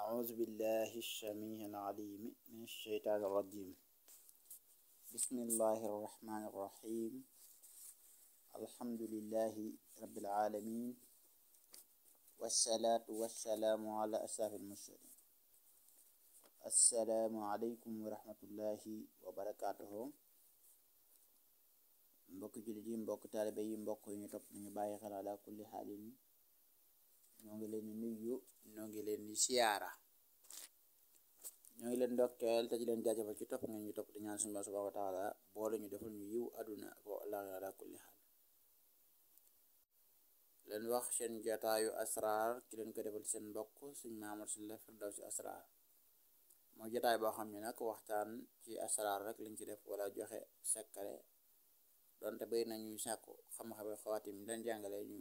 أعوذ بالله السميع العليم من الشيطان الرجيم. بسم الله الرحمن الرحيم. الحمد لله رب العالمين، والصلاة والسلام على أشرف المرسلين. السلام عليكم ورحمة الله وبركاته. mbokk jullit yi, mbokk taalibe yi, mbokk yi ñu topp nañu bàyyi xel ala kulli xaalin, ñoo ngi leen di nuyu, ñoo ngi leen di siyaara, ñoo ngi leen ndokkeel te di leen jaajëfal ci topp ngeen ñu topp di ñaan suñu Boroom subhaanahu wa taala boole ñu defal ñu yiw àdduna ak àllaaxira ala kulli xaal. leen wax seen jotaayu asraar ki leen ko defal seen mbokk suñ Maamor Sylla Firdawsi Asraar, mooy jotaay boo xam ne nag waxtaan ci asraar rek lañ ci def wala joxe sekkare, donte bay nañuy sàkku xam-xame xawaatim leen jàngale ñu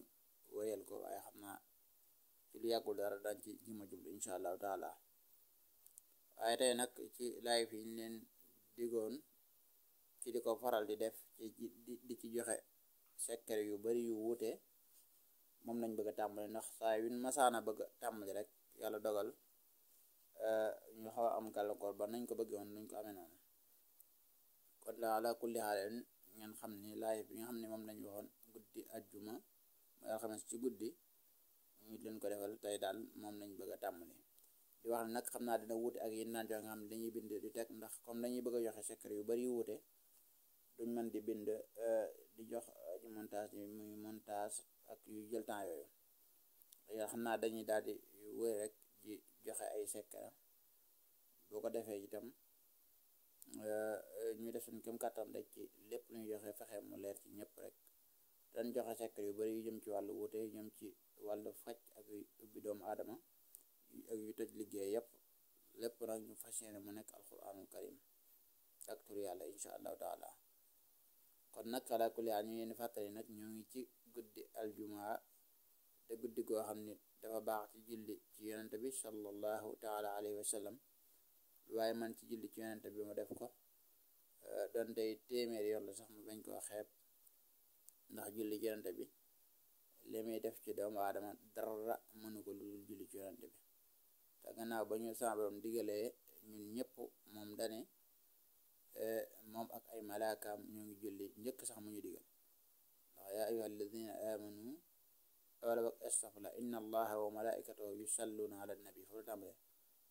wéyal ko, waaye xam naa ci lu yàggul dara dañ ci jima jublu insha allahu taala. waaye tey nag ci live yi ñu leen digoon ci di ko faral di def di ci joxe sekkare yu bari yu wuute, moom lañ bëgg a tàmbali, ndax saa yu masaana bëgg a tàmbali rek yàlla dogal ñu xaw a am gàllankoor ba nañ ko bëgg woon nañ ko amee noonu. kon la ala kulli xaalen ngeen xam ni live bi nga xam ne moom lañ waxoon guddi ajjuma mooy alxames ci guddi ñu leen ko defal tey daal moom lañ bëgg a tàmbali. di wax ne nag xam naa dina wuute ak yéen naan joxe nga xam ne dañuy bind di teg, ndax comme dañuy bëgg a joxe secret yu bari yu wuute duñ mën di bind di jox ci montage yi muy montage ak yu jël temps yooyu. yoo xam naa dañuy daal di wéy rek di joxe ay secret, boo ko defee itam ñu def suñ kem kàttan rek ci lépp lu ñu joxe fexe mu leer ci ñëpp rek. dañ joxe secret yu bari yu jëm ci wàllu wuute, yu jëm ci wàllu faj ak ubbi doomu aadama ak yu tëj liggéey yëpp, lépp nag ñu fas yéene mu nekk alquranul karim ak tur yàlla insha allahu taala. kon nag ala kulli haal ñu leen fàttali nag ñoo ngi ci guddi aljumaa, te guddi goo xam ne dafa baax ci julli ci yonente bi sallallahu taala alayhi wa sallam. waaye man ci julli ci yonente bi mu def ko donte téeméeri yoon la sax mu bañ koo xeeb, ndax julli ci yonente bi li muy def ci doomu aadama dara mënu ko lu dul julli ci yonente bi. te gannaaw ba ñu sama Boroom digalee ñun ñëpp, moom dane moom ak ay malaakaam ñoo ngi julli njëkk sax mu ñu digal, ndax yaa ayyuha alladina amanu wala bak astafurlah inna allaha wa malaikatahu yusalluna ala nabi, foofu la tàmbale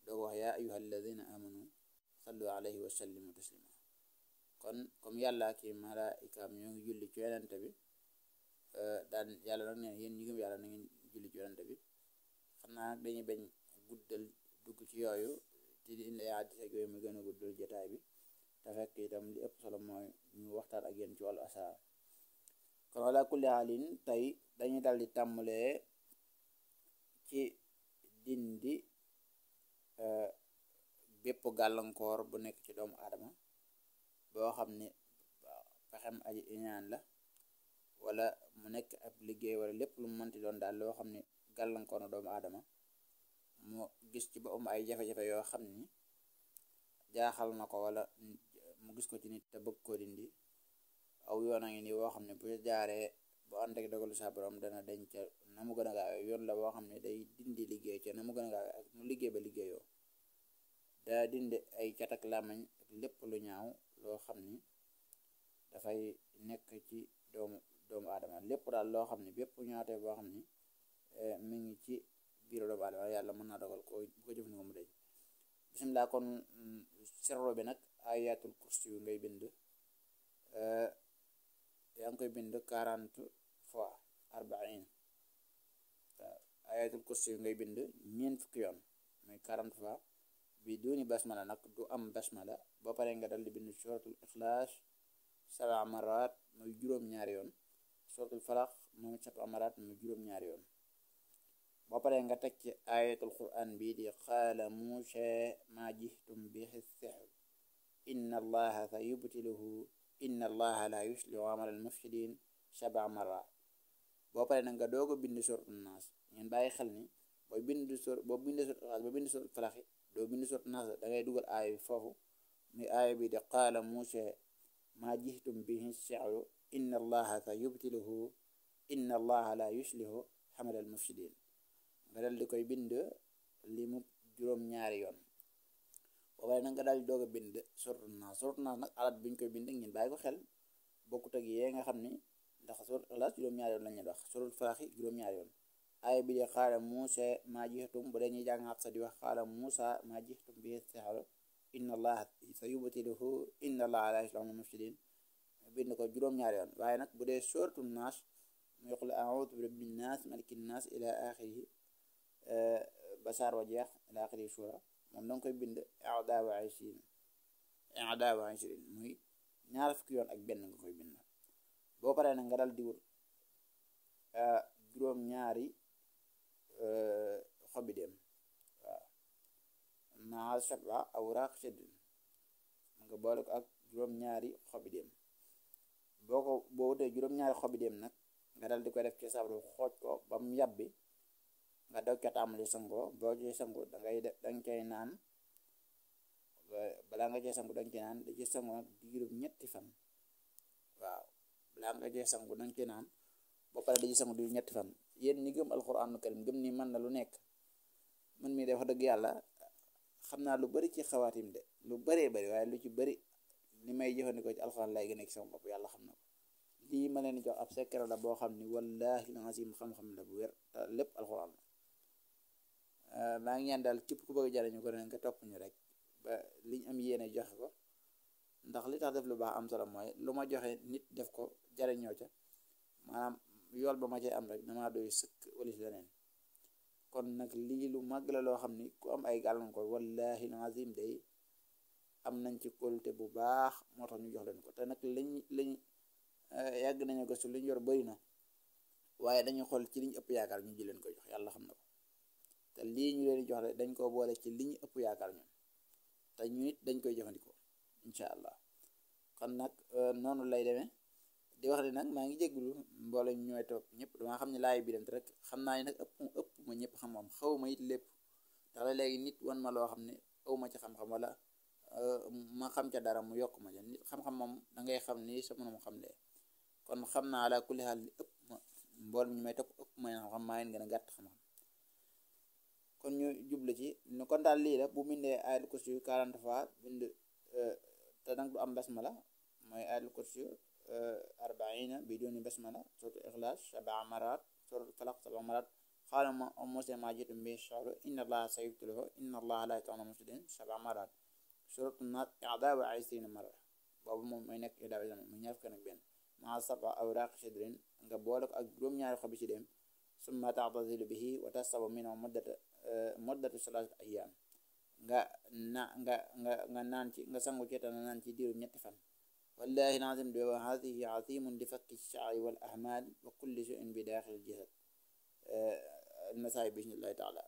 doo wax yaa ayyuha alladina amanu sallu alayhi wa sallimu taslima. kon comme yàlla ki malaikaam ñoo ngi julli ci yonente bi, daan yàlla nag neen yéen ñi gëm yàlla na ngeen julli ci yonente bi. xam naa nag dañuy bañ guddal dugg ci yooyu ci di indi hadiis ak yooyu mu gën a guddal jotaay bi, te fekk itam li ëpp solo mooy ñu waxtaan ak yéen ci wàllu asraar. kon ala kulli haalin tey dañuy dal di tàmbalee ci dindi bépp gàllankoor bu nekk ci doomu aadama boo xam ne pexem aji iñaan la, wala mu nekk ab liggéey, wala lépp lu mu mënti doon daal loo xam ne gàllankoor na doomu aadama mu gis ci boppam ay jafe-jafe yoo xam ni jaaxal na ko, wala mu gis ko ci nit te bëgg koo dindi. aw yoon a ngi nii woo xam ne bu jaaree bu ànd ak dogalu sa Boroom dana denc na mu gën a gaawee. yoon la boo xam ne day dindi liggéey ca na mu gën a gaawee ak mu liggéey ba liggéeyoo, daa dindi ay cat ak làmmiñ ak lépp lu ñaaw loo xam ni dafay nekk ci doomu aadama. lépp daal loo xam ne bépp ñaawte boo xam ni mi ngi ci biir doomu aadama yàlla mën naa dogal ko bu ko jëfandikoo mu deñ. bismillah. kon serro bi nag ayatul kursi yu ngay bind, yaa ngi koy bind 40 fois 40. ayatul kursi yu ngay bind ñeent fukki yoon mooy 40 fois bi duni basmala, nag du am basmala. boo paree nga dal di bind suratul ixlaas 7 marat muy juróom-ñaari yoon, suratul falax muy 7 marat muy juróom-ñaari yoon. boo paree nga teg ci ayatul quran bi di qaala muusa ma jihtum bihi sihr inna allaha sa yubtiluhu inna allaha la yuslihu amal al mufsidin 7 marat. boo paree nag nga doog a bind suratul naas. ngeen bàyyi xel ni boo bind suratul falax doo bind suratul naas, da ngay dugal aaya bi foofu muy aaya bi di qaala muusa ma jihtum bihi sihr inna allaha sa yubtiluhu inna allaha la yuslihu amal al mufsidin. nga dal di koy bind li mu juróom-ñaari yoon. boobay nag nga daal di doog a bind suratul naas nag alat bi ñu koy bind ngeen bàyyi ko xel bokkut ak yee nga xam ni ndax suratul ixlaas juróom-ñaari yoon lañ leen wax suratul falaqi juróom-ñaari yoon. aaya bi de xaala Muusa maa jixtum bu dee ñuy jàng Hafsa di wax xaala Muusa maa jixtum bi sihra inna allaha sayubtiluhu inna allaha la yuslihul mufsidin bind ko juróom-ñaari yoon. waaye nag bu dee suratul naas muy qul a'uudu bi rabbin naas malikin naas ila axirihi ba saar wa jeex ila axirihi suura moom danga koy bind i'daa wa ishriin muy ñaar fukki yoon ak benn nga koy bind. boo paree nag nga dal di wut juróom-ñaari xobi dem waaw maa sab'a awraaq shadrin nga boole ko ak juróom-ñaari xobi dem. boo wutee juróom-ñaari xobi dem nag nga dal di koy def ci sabru xooj ko ba mu yàbbi nga doog ca tàmbali sangoo. boo ci sangu danga cay naan balaa nga cee sangu danga cay naan da ci sangu nag diirum ñetti fan. waaw balaa nga cee sangu danga cay naan ba pare da ci sangu diirum ñetti fan. yéen ñi gëm alxuraanu karim gëm ni mën na lu nekk man mii de wax dëgg yàlla xam naa lu bari ci xawaatim de lu baree bari waaye lu ci bari li may jëfandikoo ci alxuraan lay gën a sama bopp yàlla xam na ko. lii ma leen jox ab secret la boo xam ni wallaahi lazim xam-xam la bu wér te lépp alxuraan la. maa ngi ñaan daal képp ku bëgg jariñu ko ne nga topp ñu rek ba liñ am yéene joxe ko ndax li tax def lu baax am solo mooy lu ma joxe nit def ko jariñoo ca maanaam yool ba ma cay am rek damaa doy sëkk walis leneen. kon nag lii lu màgg la loo xam ni ku am ay gàllankoor wallaahi lazim day am nañ ci kóolute bu baax moo tax ñu jox leen ko. te nag liñ yàgg nañu gëstu liñ yor bëri na waaye dañuy xool ci liñ ëpp yaakaar ñu ji leen koy jox yàlla xam na ko. te lii ñu leen di jox rek dañ koo boole ci li ñu ëpp yaakaar ñun te ñu it dañ koy jëfandikoo incha allah. kon nag noonu lay demee di wax ne nag maa ngi jéggulu mboole ñu ñooy toog ñëpp damaa xam ne laay bi dem rek xam naa ne nag ëpp ma ñëpp xam-xam xaw ma it lépp ndax léegi nit wan ma loo xam ne aw ma ci xam-xam wala ma xam ca dara mu yokk ma ca nit xam-xam moom da ngay xam ni sa mënum xam lee. kon xam naa ala kulli xaal li ëpp ma mbool ñu may topp ëpp ma xam maa ngi gën a gàtt xam-xam. kon ñu jublu ci kon daal lii la bu bindee ayatul kursi 40 fois bind te nag du am basmala mooy ayatul kursi 40 biduni basmala suratul ixlaas 7 marat suratul falaq 7 marat xaala Muusaa maa ji'tum bihi sihru inna allaha sayubtiluhu inna allaha la yuslihul mufsidin 7 marat suratul naas 21 mara boobu moom mooy nekk mu ñaar fukk ak benn maa sab'a awraaq shadrin nga boole ko ak juróom-ñaari xobi ci dem summa ta'tazilu bihi wa tasabu minhu muddatu 3 ayyaam nga naan ci nga sangu ci te naan ci diiru ñetti fan. wallahi lazim de wa hadihi azimun li fakki sha'ri wal ahmal wa kulli shay'in bi daaxil jasad nasaay bi bismillahi taala.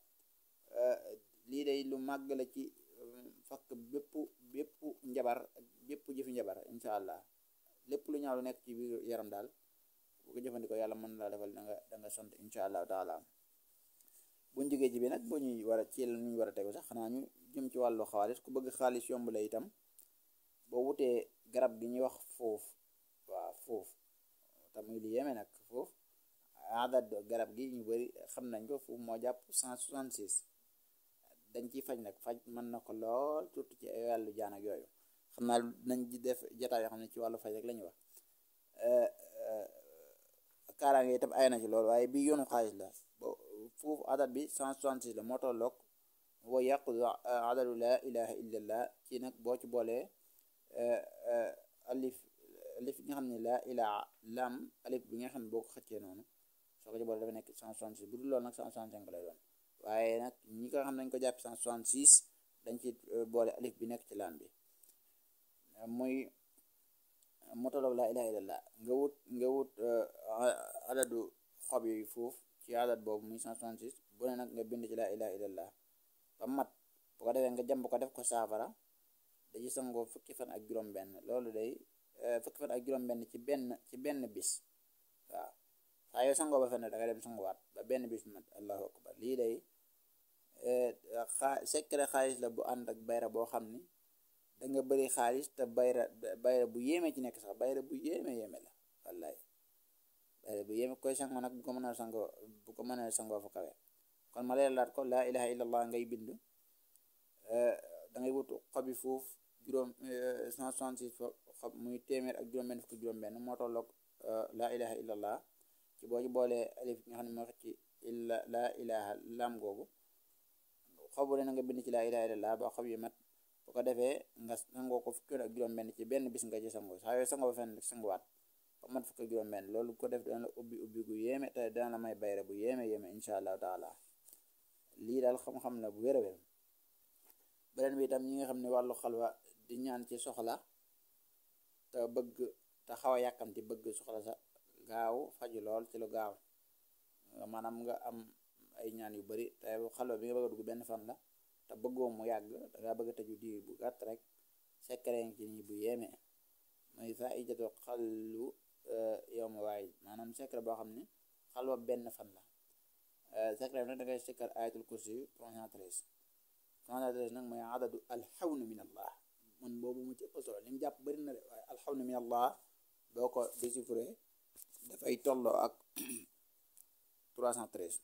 lii day lu màgg la ci fakk bépp njabar bépp jëfi njabar insha allah lépp lu ñaaw lu nekk ci biir yaram daal bu ko jëfandikoo yàlla mën laa defal da nga sant insha allah taala. buñ jógee ci bi nag bu ñuy war a ci la ñu war a tegu sax xanaa ñu jëm ci wàllu xaalis ku bëgg xaalis yomb la itam boo wutee garab gi ñuy wax foofu waaw foofu tamuy li yéeme nag foofu adat garab gi ñu bari xam nañ ko foofu moo jàpp 166 dañ ciy faj nag faj mën na ko lool surtout ci wàllu jaan ak yooyu xam naa nañ di def jotaay yoo xam ne ci wàllu faj rek la ñuy wax. kaaraange itam ay na ci loolu waaye bi yoonu xaalis la foofu adat bi 166 la moo tolloog wa yaqudu adadu la ilaha illallah ci nag boo ci boolee alif bi nga xam ne laa ilaa lam alif bi nga xam ne boo ko xëccee noonu soo ko ci boolee dafa nekk 166 bu dul loolu nag 165 lay doon waaye nag ñi nga xam ne dañ ko jàpp 166 dañ ci boole alif bi nekk ci lam bi muy motoloog laa ilaha illallah nga wut adadu xob yi foofu ci adat boobu muy 166 bu ne nag nga bind ci laa ilaha illallah ba mat bu ko defee nga jàmb ko def ko saafara da ci sangoo fukki fan ak juróom benn loolu day fukki fan ak juróom benn ci benn bis waaw saa yoo sangoo ba fenn da nga dem sanguwaat ba benn bis mat allahu akbar lii day secret xaalis la bu ànd ak bayra boo xam ni da nga bëri xaalis te bayra bu yéeme ci nekk sax bayra bu yéeme la wallaay bayra bu yéeme koy sangoo nag bu ko mënee sangoo fa kawe kon ma leeralaat ko laa ilaha illallah ngay bind da ngay wut xobi foofu juróom 166 xob muy téeméer ak juróom-benn fukki juróom-benn moo tolloog laa ilaha illallah ci boo ci boolee alif nga xam ne moo ci illa laa ilaha lam googu xobu ne na nga bind ci laa ilaha illallah ba xob yi mat bu ko defee nga sangoo ko fukki yoon ak juróom-benn ci benn bis nga ci sangoo saa yooyu sangoo ba fenn sanguwaat ba mat fukki ak juróom-benn loolu ko def dana la ubbi gu yéeme te dana la may bayre bu yéeme insha allahu taala lii daal xam-xam la bu wér a wér beneen bi itam ñi nga xam ne wàllu xalwa di ñaan ci soxla te bëgg te xaw a yàkkamti bëgg soxla sa gaaw faju lool ci lu gaaw maanaam nga am ay ñaan yu bari te xalwa bi nga bëgg a dugg benn fan la te bëggoo mu yàgg dangaa bëgg a tëju diir bu gàtt rek secret ci nii bu yéeme mooy fa ijatu xallu yow ma waay maanaam secret boo xam ne xalwa benn fan la secret bi nag da ngay sikkar ayatul kursi 313 313 nag mooy adadu alxawnu min allah man boobu mu ci ëpp solo li mu jàpp bëri na de waaye alxawnu min allah boo ko déchiffré dafay tolloo ak 313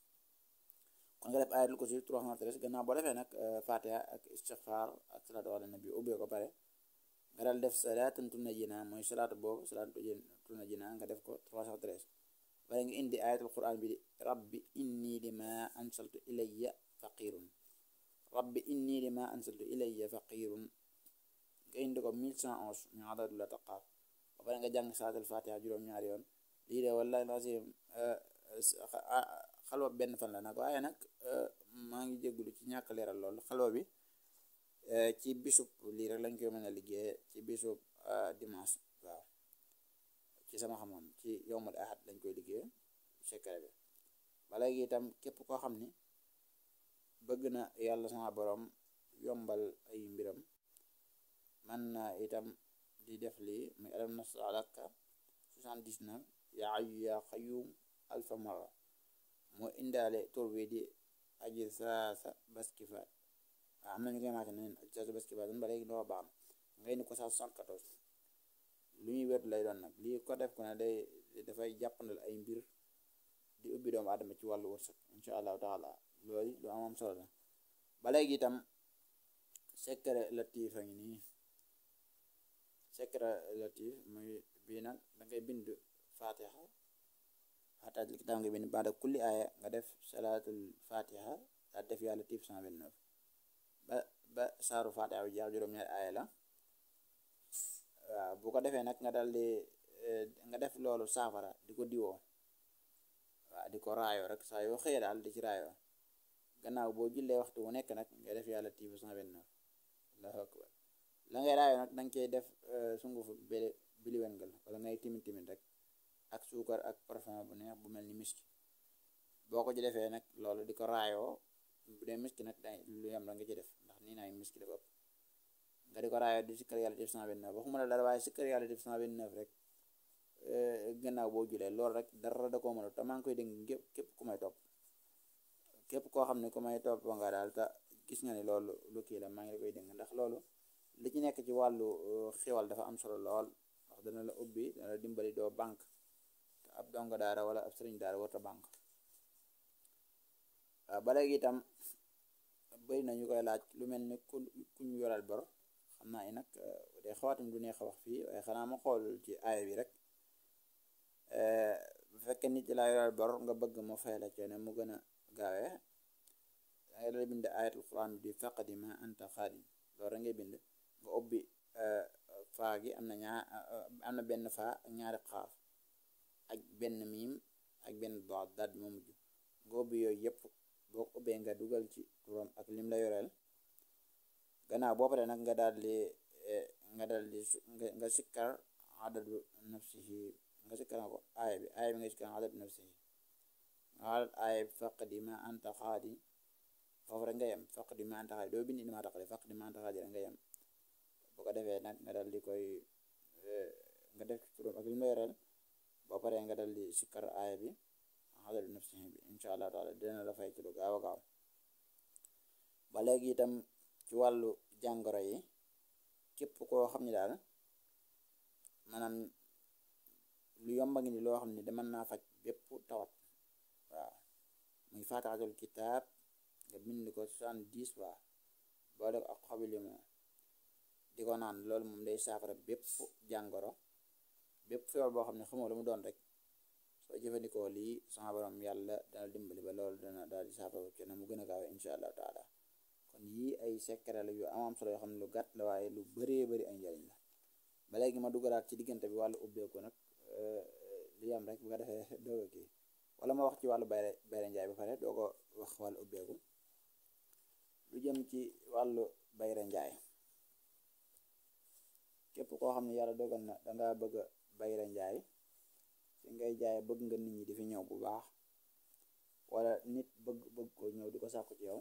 kon nga def ayatul kursi 313 gannaaw boo defee nag fatiha ak istixfar ak salaatu ala nabi ubbee ko pare nga dal def salaatan tunajjina mooy salaatu boobu salaatu tunajjina nga def ko 313 bare nga indi ayatul quran bi di rabbi inni lima ansaltu ilayya faqirun rabbi inni lima ansaltu ilayya faqirun nga indi ko 1111 ñu adadu la taqaaf ba pare nga jàng salaatul fatiha juróom-ñaari yoon lii de wallahi lazim xalwa benn fan la nag waaye nag maa ngi jéggulu ci ñàkk leeral lool xalwa bi ci bisub lii rek lañ koy mën a liggéey ci bisub dimanche waaw ci sama xam-xam ci yowmul ahad lañ koy liggéey secret bi ba léegi itam képp koo xam ni bëgg na yàlla sama borom yombal ay mbiram man na itam di def lii muy alam nashrah laka 79 yaa hayyu yaa qayyum alfa marra moo indaale tur bi di aji saasa baskifaat waaw am na ñu koy maate neen aji saasa baskifaat ba léegi doo baax na ngay ni ko sax 74 lu ñuy wér lay doon nag lii ko def ko ne dafay jàppandal ay mbir di ubbi doomu aadama ci wàllu wërsëg insha allahu taala loolu lu am solo la ba léegi itam secret latif a ngi nii secret latif muy bii nag dangay bind fatiha xataatil kitaab nga bind baada kulli aaya nga def salaatul fatiha daa def yaa latif 129 ba saaru fatiha bi jeex juróom-ñaari aaya la waaw bu ko defee nag nga dal di nga def loolu saafara di ko diwoo waaw di ko raayoo rek saa yoo xëyee daal di ci raayoo gannaaw boo jullee waxtu wu nekk nag nga def yàlla tiifu 129 allahu akbar la ngay raayoo nag danga koy def sungufu biliwengal wala ngay timin rek ak suukar ak parfum bu neex bu mel ni miski boo ko ci defee nag loolu di ko raayoo bu dee miski nag day lu yem la nga ci def ndax nii naay miski dafa ëpp nga di ko raayoo di sikkar yàlla def 129 waxuma la dara waaye sikkar yàlla def 129 rek gannaaw boo julee loolu rek dara da koo mën a te maa ngi koy dégg képp ku may topp képp koo xam ne ku may topp nga daal te gis nga ni loolu lu kii la maa ngi la koy dégg ndax loolu li ci nekk ci wàllu xéwal dafa am solo lool ndax dana la ubbi dana la dimbali doo banque te ab dongo daara wala ab sëriñ daara warta banque ba léegi itam bëri na ñu koy laaj lu mel ni ku ñu yoral bor xam naa ni nag day xawaatam du neex a wax fii waaye xanaa ma xool ci aaya bi rek bu fekkee nit laa yoral bor nga bëgg mu fay la coono mu gën a gaawee dangay dala bind ayatul quran bi di faqdi ma anta xaadim loolu ngay bind nga ubbi faa gi am na benn faa ak ñaari xaaf ak benn miim ak benn daat bi ma mujj nga ubbi yooyu yëpp boo ko ubbee nga dugal ci turam ak lim la yoreel gannaaw boo paree nag nga daal di nga sikkar adadu nafsihi nga sikkar ko aaya bi nga sikkar adadu nafsihi nga xaalat aaya bi faqdi ma anta xaadim foofu rek nga yem faqdi ma anta xaadim doo bind ni ma taqale faqdi ma anta xaadim rek nga yem bu ko defee nag nga dal di koy nga def turam ak lim la yoreel boo paree nga dal di sikkar aaya bi adadu nafsihi bi insha allah taala dina la fay ci lu gaaw a gaaw ba léegi itam ci wàllu jàngoro yi képp koo xam ne daal maanaam lu yomba ngi ni loo xam ne da mën naa faj bépp tawat waaw muy faatixatul kitaab nga bind ko 70 fois boole ko ak xobi limon di ko naan. Loolu moom day saafara bépp jàngoro, bépp feebar boo xam ne xamoo lu mu doon rek soo jëfandikoo lii sama borom yàlla dana dimbali ba loolu dana daal di saafara ci na mu gën a gaawe insha allahu taala. kon yii ay secret la yu am solo yoo xam ne lu gàtt la waaye lu bëree bëri ay njëriñ la. ba léegi ma dugalaat ci diggante bi wàllu ubbeeku nag li am rek bu ko defee dooga kii wala ma wax ci wàllu bayre njaay ba pare doo ko wax wàllu ubbeeku. lu jëm ci wàllu bayre njaay, képp koo xam ne yàlla dogal na danga bëgg a bayre njaay fi ngay jaay bëgg nga nit ñi di fi ñëw bu baax, wala nit bëgg ko ñëw di ko sàkku ci yow,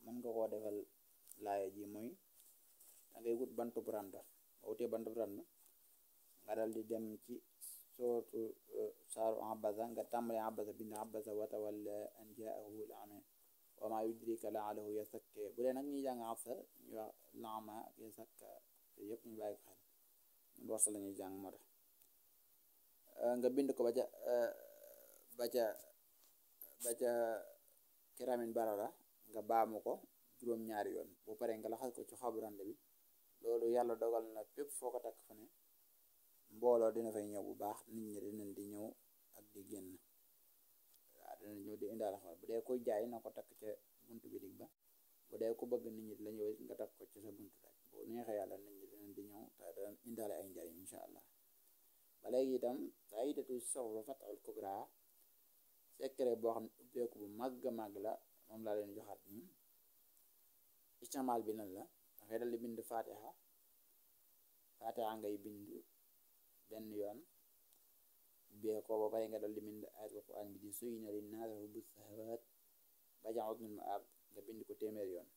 mën nga koo defal laaya ji mooy dangay wut bantub rànd. boo wutee bantub rànd nga dal di dem ci sootu saaru abasa nga tàmbale abasa bind abasa watawalla an jaahu al-a'ma wa ma yudrika la'allahu yazakka. bu dee nag ñuy jàng absa ñu wax la'ama ak yazakka yëpp ñu bàyyi ko xel, ñun warsa la ñuy jàng moo tax nga bind ko ba ca kiramin barara nga baamu ko juróom-ñaari yoon. bu paree nga laxas ko ci xobu rànd bi. loolu yàlla dogal na fépp foo ko takk fa ne mbooloo dina fay ñëw bu baax, nit ñi dinañ di ñëw ak di génn. waaw dinañ ñëw di indaale xabar. bu dee koy jaay na ko takk ca buntu bi dig ba, bu dee ku bëgg nit ñi la ñëw nga takk ko ci sa buntu rek. bu neexee yàlla nit ñi dinañ di ñëw te dinañ indaale ay njariñ insha allah. ba léegi itam faidatu soxla fatul kubra, secret boo xam ne ubbeeku bu màgg màgg la, moom laa leen joxaat nii. istimaal bi nan la, dangay dal di bind fatiha ngay bind benn yoon ubbee ko. ba pare nga dal di bind ayatul quran bi di zuyina linnaasi hubbu shahawaat baja'u min ma'ab nga bind ko téeméer yoon.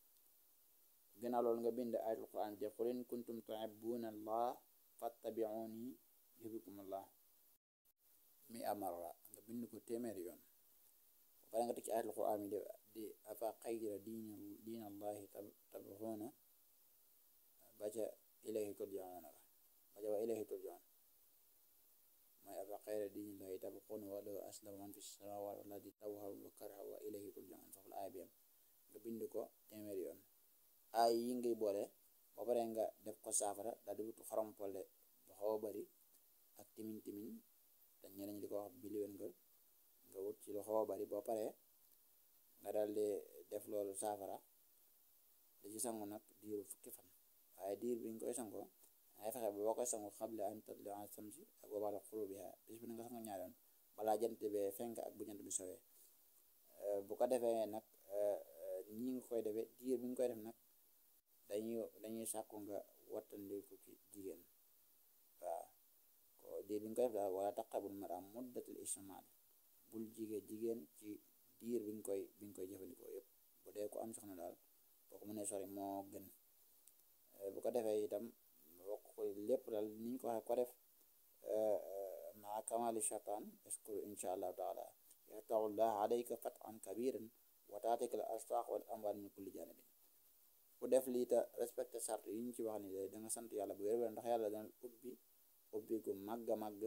gannaaw loolu nga bind ayatul quran bi qul in kuntum tuhibbuna allah fattabi'uni yuhibbukum allah mi'a marra nga bind ko téeméer yoon. ba pare nga teg ci ayatul quran bi di afa xayra diinallahi tabghuuna ba ca ilayhi turja'uuna ba ca wa ilayhi turja'uun mooy afa xayra diinillahi tabghuuna wa lahu aslama man fi samaawaati wal ardi taw'an wa karhan wa ilayhi turja'uun. foofu la aaya bi am nga bind ko téeméer yoon. aay yi ngay boole ba pare nga def ko saafara daal di wut xorompole bu xaw a bari ak timin te ñeneen ñi di ko wax biliwen nga wut ci lu xaw a bari. boo pare nga daal di def loolu saafara da ci sangu nag diiru fukki fan. waaye diir bi nga koy sangoo ngay fexe ba boo koy sangu qabla an tatlu'a shamsi ak wa ba'da ghurubiha, bis bi nga sangu ñaari yoon balaa jant bee fenk ak bu jant bi sowee. bu ko defee nag ñi nga koy defee diir bi nga koy def nag dañuy sàkku nga wattandiku ci jigéen. waaw ko diir bi nga koy def daal wala taqrabul mar'a muddatul istimaal, bul jigéen ci diir bi nga koy jëfandikoo yëpp. bu dee ko am soxna daal boo ko mënee sori moo gën. bu ko defee itam bokk ko lépp daal ni ñu ko waxee ko def maa kamali shaytaan yaskuru insha allahu taala yaftaxullah alayka fathan kabiran wa taatika al arsaaq wal amwaal min kulli janibin. ku def lii te respecté sart yi ñu ci wax ni da nga sant yàlla bu wér ndax yàlla dana ubbi gu màgg a màgg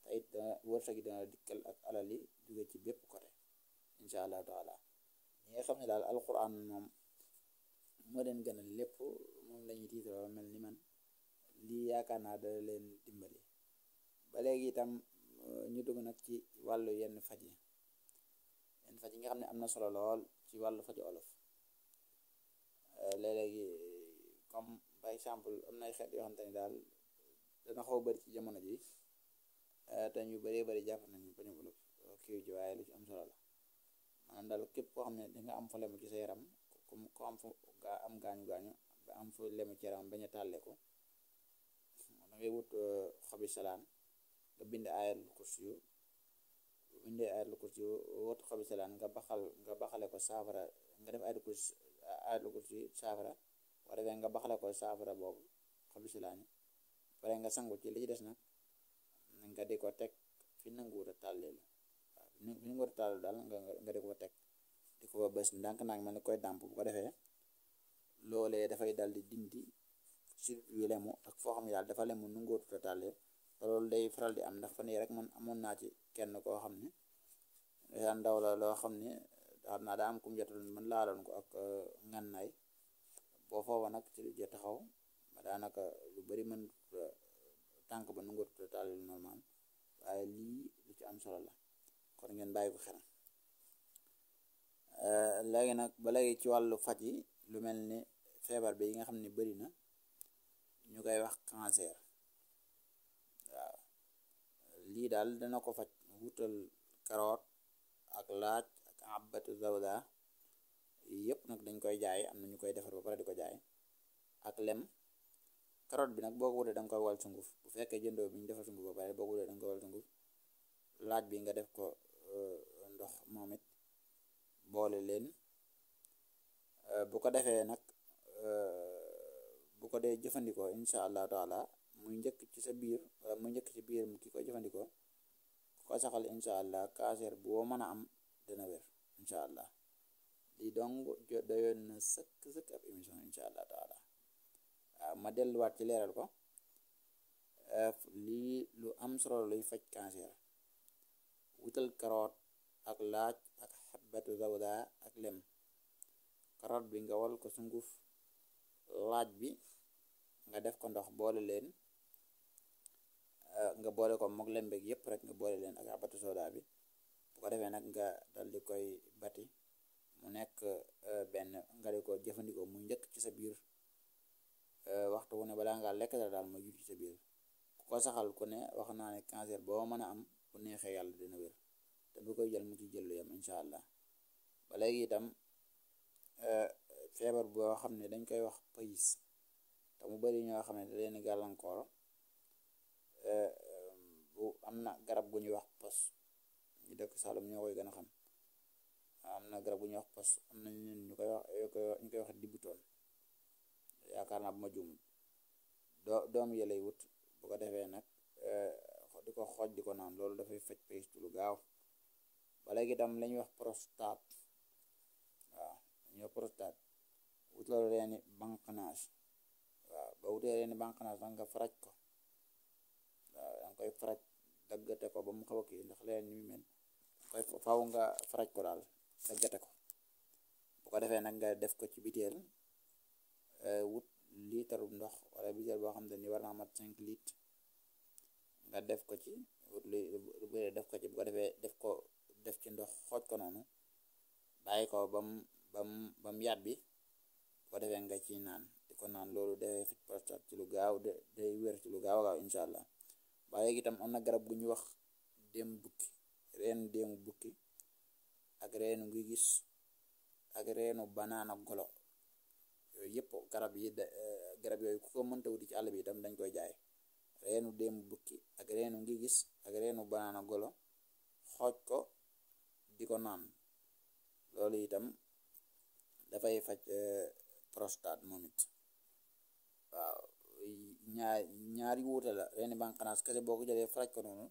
te it dana wërsëg yi dana dikkal ak alal yi jóge ci bépp côté insha allahu taala. ñi nga xam ne daal alquran moom moo leen gënal lépp moom la ñuy tiitaroo mel ni man, lii yaakaar naa dana leen dimbali. ba léegi itam ñu dugg nag ci wàllu yenn faj yi nga xam ne am na solo lool ci wàllu faju olof. léeg-léegi comme par exemple am na ay xeet yoo xamante ni daal dana xaw a bëri ci jamono ji te ñu bëree bëri jàpp nañu bañu olof kii ji, waaye lu ci am solo la. maanaam daal képp koo xam ne danga am fa lemu ci sa yaram, comme ko am fa am gaañu ba am fa lemu ci yaram bañ a tàlle ko, da ngay wut xobi salaan nga bind ayatul kursi wut xobi salaan nga baxale ko saafara, nga def ayatul kursi saafara boo defee nga baxale ko saafara boobu xobi salaan yi pare nga sangu ci li ci des nag nga di ko teg fi nanguwut a tàlleelu. waaw fi nanguwut a tàlleelu daal nga di ko teg di ko bës ndànk-ndànk mel ni koy dàmp. bu ko defee loolee dafay dal di dindi surtout yu lemu ak foo xam ne daal dafa lemu nanguwut a tàllee te loolu day faral di am. ndax fan yii rek man amoon naa ci kenn koo xam ne ndaw la loo xam ne xam naa daa am kum jotal man laaloon ko ak ngànnaay boo foofa nag ci ja taxaw ba daanaka lu bari mën tànk ba nangu taal normal waaye lii lu ci am solo la kon ngeen bàyyi ko xel. léegi nag ba léegi ci wàllu faj yi lu mel ni feebar bi yi nga xam ne bari na ñu koy wax cancer waaw lii daal dana ko faj wutal carotte ak laaj ak abatu zawda yëpp nag dañ koy jaay am na ñu koy defar ba pare di ko jaay ak lem. carotte bi nag boo ko wutee da nga koy wal sunguf bu fekkee jëndoo bi ñu defar sunguf ba pare boo ko wutee da nga koy wal sunguf. laaj bi nga def ko ndox moom it boole leen bu ko defee nag bu ko dee jëfandikoo incha allah taala muy njëkk ci sa biir wala muy njëkk ci biir ki koy jëfandikoo ku ko saxal incha allah cancer boo mën a am dina wér incha allah lii dong doyoon na sëkk ab émission incha allah taala waaw ma delluwaat ci leeral ko lii lu am solo luy faj cancer wutal carotte ak laaj ak xabbatu zawda ak lem. carotte bi nga wal ko sunguf, laaj bi nga def ko ndox boole leen nga boole ko mook lem beeg yépp rek nga boole leen ak xabbatu zawda bi bu ko defee nag nga dal di koy bati mu nekk benn nga di ko jëfandikoo mu njëkk ci sa biir waxtu wu ne balaa ngaa lekk dara daal mooy jut ci sa biir ku ko saxal ku ne wax naa ne cancer boo mën a am bu neexee yàlla dina wér te bu koy jël mu ci jël lu yam incha allah. ba léegi itam feebar boo xam ne dañ koy wax pays te mu bari ñoo xam ne da leen gàllankoor bu am na garab gu ñuy wax pos ñu dëkk Saalum ñoo koy gën a xam am na garab gu ñuy wax pos am na ñu koy wax dibutoon yaakaar naa bu ma juumul doom yi lay wut bu ko defee nag di ko xooj di ko naan loolu dafay faj pays lu gaaw. ba léegi itam la ñuy wax prostate waaw ñoo prostate wut loolu reeni bànqnaas waaw ba wutee reeni bànqnaas nag nga faraj ko waaw danga koy faraj daggate ko ba mu xaw a kii ndax leen ni mu mel koy faw nga faraj ko daal daggate ko bu ko defee nag nga def ko ci biteel wut liitaru ndox wala biteel boo xam ne ni war naa mat 5 litres nga def ko ci wut lu def ko ci bu ko defee def ci ndox xooj ko noonu bàyyi ko bam yàbbi bu ko defee nga ci naan di ko naan loolu dafay faj prostate ci lu gaaw day wér ci lu gaaw a gaaw incha allah. ba léegi itam am na garab gu ñuy wax déemu bukki reenu déemu bukki ak reenu ngi gis ak reenu banaana golo yooyu yëpp garab yooyu ku ko mënta wuti ci àll bi itam dañ koy jaay reenu déemu bukki ak reenu ngi gis ak reenu banaana golo xooj ko di ko naan loolu itam dafay faj prostate moom it waaw ñaari wuute la reeni bànqnaas kese boo ko jëlee faraj ko noonu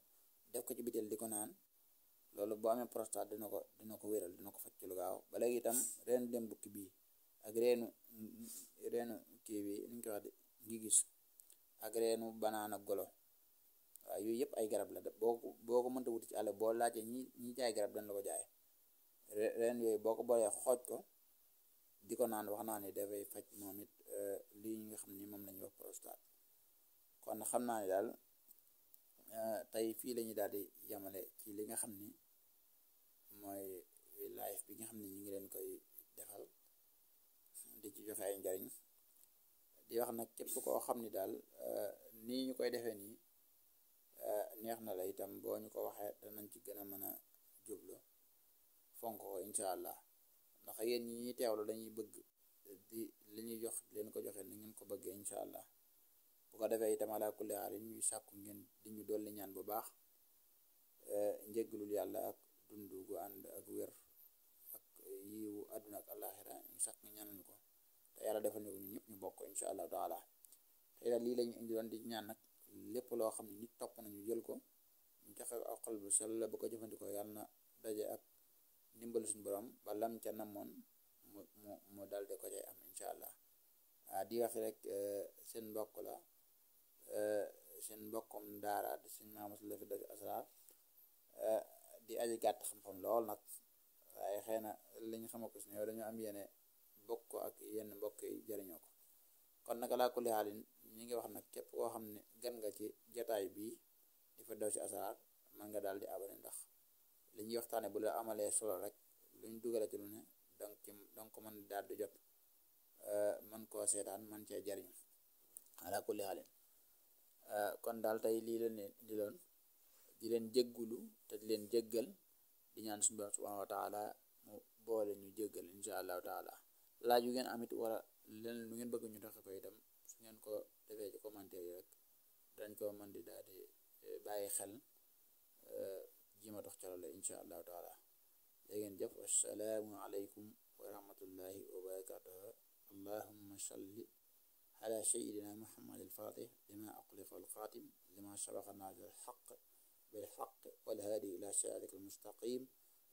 def ko ci bitel di ko naan loolu boo amee prostate dina ko wéral dina ko faj ci lu gaaw. ba léegi itam reenu dem bukki bii ak reenu kii bi ni ñu koy wax ngi gis ak reenu banaana golo waaw yooyu yëpp ay garab la boo ko mënta wuti ci àll boo laajee ñi jaay garab dañ la ko jaay reen yooyu boo ko boolee xooj ko di ko naan wax naa ne dafay faj moom it lii nga xam ni moom la ñuy wax prostate. kon xam naa ne daal tey fii la ñuy daal di yamale ci li nga xam ni mooy live bi nga xam ne ñu ngi leen koy defal di ci joxe ay njariñ di wax nag képp koo xam ni daal nii ñu koy defee nii neex na la itam boo ñu ko waxee danañ ci gën a mën a jublu fonk ko incha allah ndax yéen ñi ñuy teewlu dañuy bëgg di li ñuy jox leen ko joxe ni ngeen ko bëggee incha allah bu ko defee itam ala kulli haal ñuy sàkku ngeen di ñu dolli ñaan bu baax njéggalul yàlla ak dund gu ànd ak wér ak yiwu àdduna ak àllaaxira ñu sàkk nga ñaanal ñu ko te yàlla defal ñu ko ñun ñëpp ñu bokk incha allah taala tey daal lii lañu indi doon di ñaan nag lépp loo xam ne nit topp nañu jël ko ñu joxe ak xol bu sell la bu ko jëfandikoo yàlla na daje ak ndimbal suñu borom ba lam ca namoon mu dal de ko cay am incha allah di wax rek seen mbokk la seen mbokkum daara di seen Mamadou Sylla fi def asrar di aji gàtt xam-xam lool nag waaye xëy na li ñu xama ko si ñëw dañoo am yene bokk ak yenn mbokk yi jëriñoo ko kon nag alaa kulli xaalin ñi ngi wax nag képp koo xam ne gan nga ci jataay bii di Firdawsi Asrar mën nga daal di abonné, ndax li ñuy waxtaane bu la amalee solo rek luñ dugalati lu ne danga ko mën daal di jot, mën koo seetaan mën cee jariñ alaa kulli xaalin. kon daal tey lii la ne di loon di leen jéggulu te di leen jéggal di ñaan suñu Boroom subhaanahu wa taala mu boole ñu jéggal insha allahu taala. laaj yu ngeen amit wala leen lu ngeen bëgg ñu doxe ko itam su ngeen ko defee ci commentaire yi rek dañ ko mën di daal di bàyyi xel, jima dox ca loolu insha allahu taala. léegeen jëf, assalaamu aleykum wa rahmatullahi wa barakatuh. allahumma salli ala sayyidina muhammad al-fatih lima ughliqa wal-khatim lima sabaqa naasir al-haqq bil-haqq wal-hadi ila siratika al-mustaqim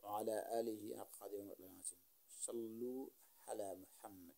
wa ala alihi haqqa qadrihi wa miqdaarihi al-azim. sallu ala muhammad.